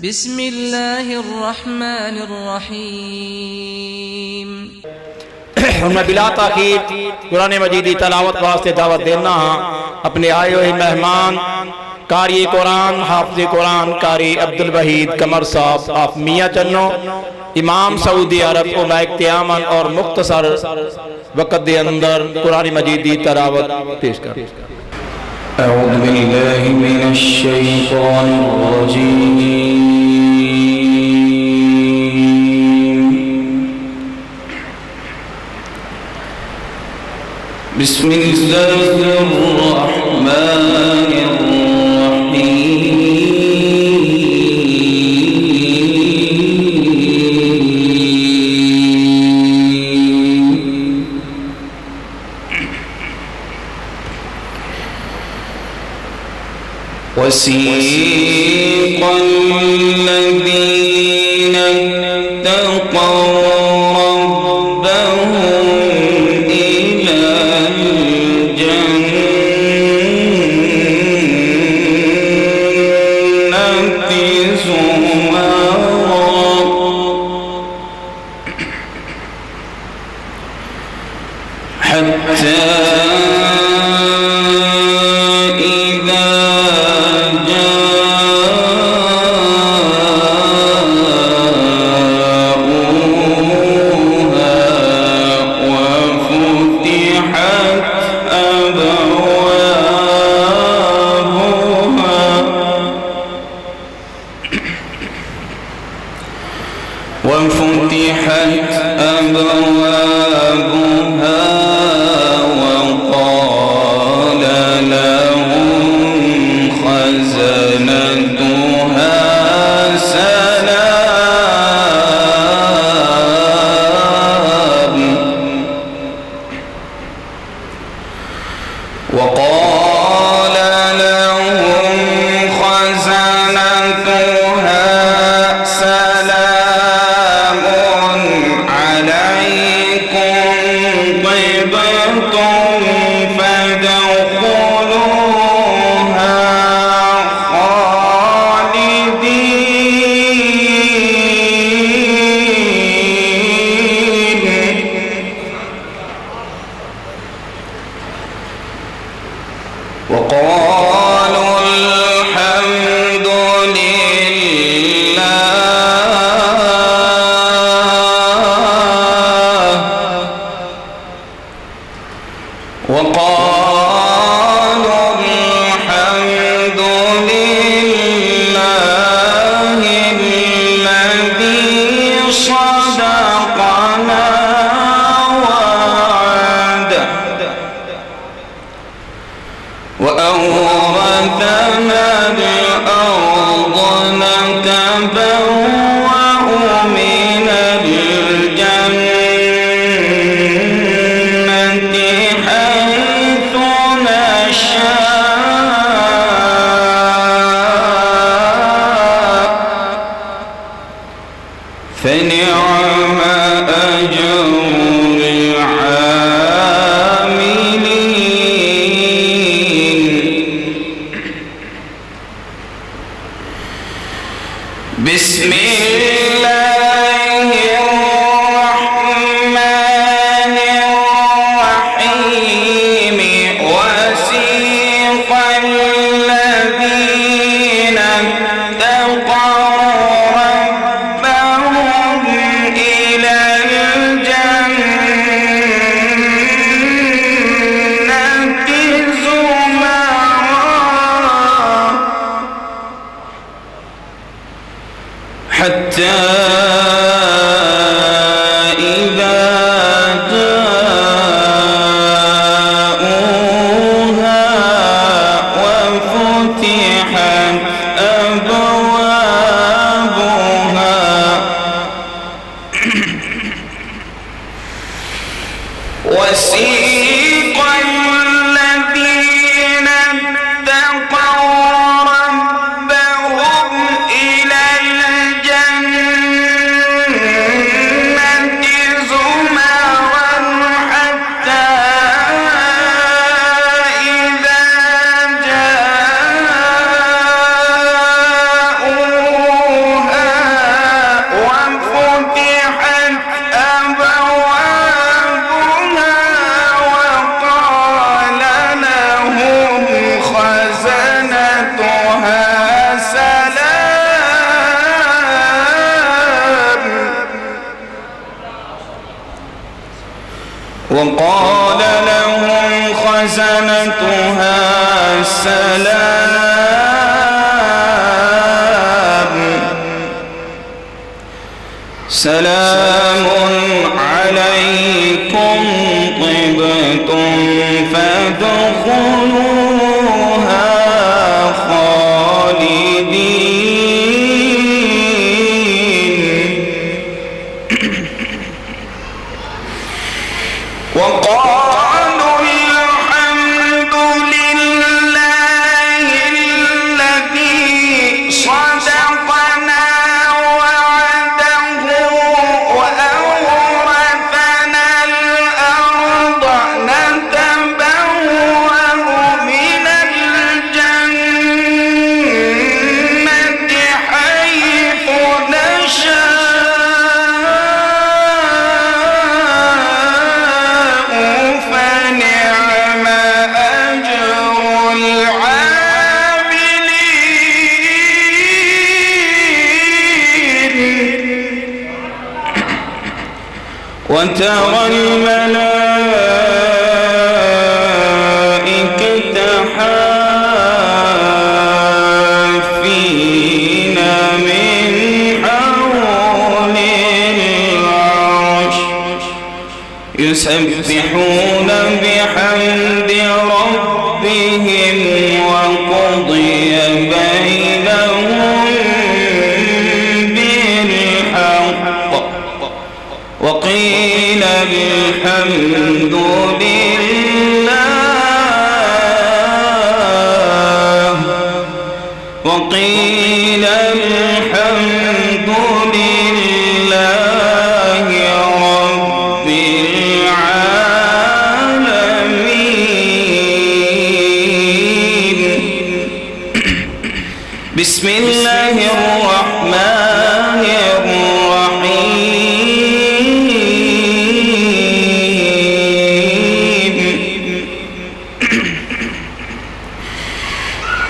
بسم الله الرحمن الرحيم मैं बिला ताकीद कुरान मजीद की तलावत वास्ते दावत देना अपने आए हुए मेहमान कारी कुरान हाफिज कुरान कारी अब्दुल वहीद कमर साहब आप मियाँ चन्नो इमाम सऊदी अरब उलैक त्यामन और मुख्तसर वक़्त के अंदर कुरान मजीद की तलावत पेश कर। أعوذ بالله من الشيطان الرجيم بسم الله الرحمن وسيق الذين اتقوا ربهم إلى الجنة زمرا حتى وفتحت أبوابها وقال لهم خزنتها سلام وقال لهم خزنتها سلام عليكم طبتم فادخلوها خالدين وقالوا الحمد لله وقالوا الحمد لله الذي صدقنا وعده وأورثنا الأرض نتبوأ من الجنة حيث نشاء فنعم أجر بسم الله الرحمن الرحيم وسيق الذين اتقوا ربهم إلى الجنة زمرا حتى إذا جاءوها وفتحت أبوابها وسيق الذين اتقوا ربهم إلى الجنة زمرا حتى إذا جاءوها وقال لهم خزنتها سلام عليكم طبتم فادخلوها خالدين. وقالوا الحمد لله الذي صدقنا وعده وأورثنا الأرض نتبوأ من الجنة حيث نشاء فنعم أجر العاملين. وترى الملائكة حافين من حول العرش يسبحون بحمد ربهم وقضي بينهم بالحق وقيل الحمد لله وقيل الحمد لله رب العالمين. بسم الله الرحمن الرحيم.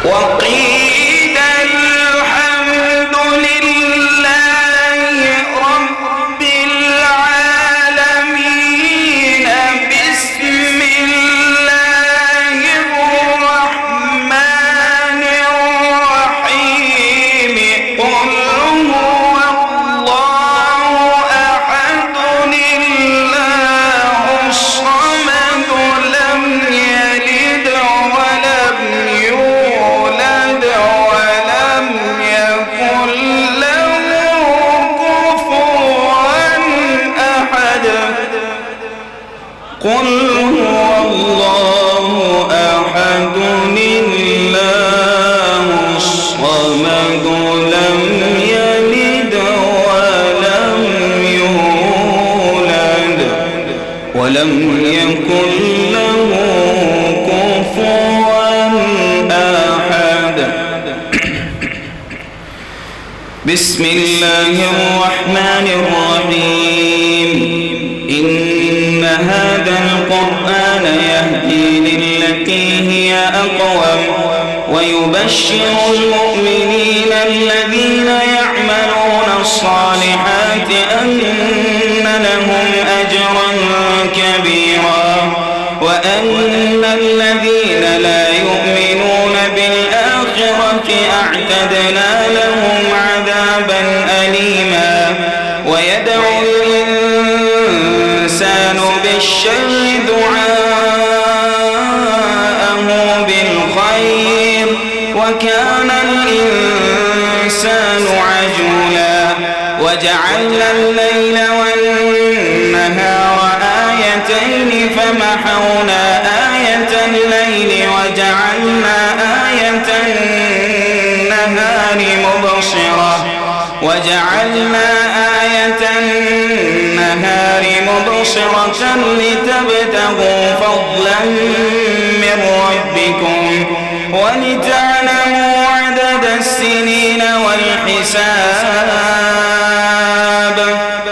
وقيل الحمد لله رب العالمين. بسم الله الرحمن الرحيم. قل هو الله أحد الله الصمد لم يلد ولم يولد ولم يكن له كفوا أحد. قل هو الله أحد الله الصمد لم يلد ولم يولد ولم يكن له كفوا أحد. بسم الله الرحمن الرحيم. إن هذا القرآن يهدي للتي هي أقوم ويبشر المؤمنين الذين يعملون الصالحات أن لهم أجرا كبيرا وأن الذين لا يؤمنون بالآخرة أعتدنا لهم عذابا أليما. ويدعو الإنسان بالشر دعاءه بالخير وكان الإنسان عجولا. وجعلنا الليل والنهار آيتين فمحونا آية الليل وجعلنا آية النهار مبصرة لتبتغوا فضلا من ربكم ولتعلموا عدد السنين والحساب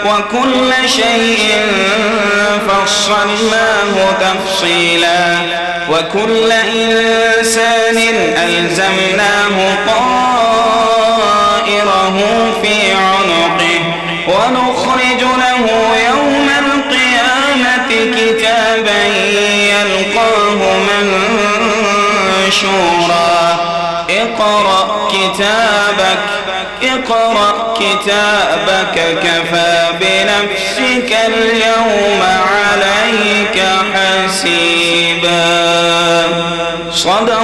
وكل شيء فصلناه تفصيلا. وكل إنسان ألزمناه طائره في عنقه ونخرج له يوم القيامة كتابا منشورا اقرأ كتابك كفى بنفسك اليوم عليك حسيبا. صدق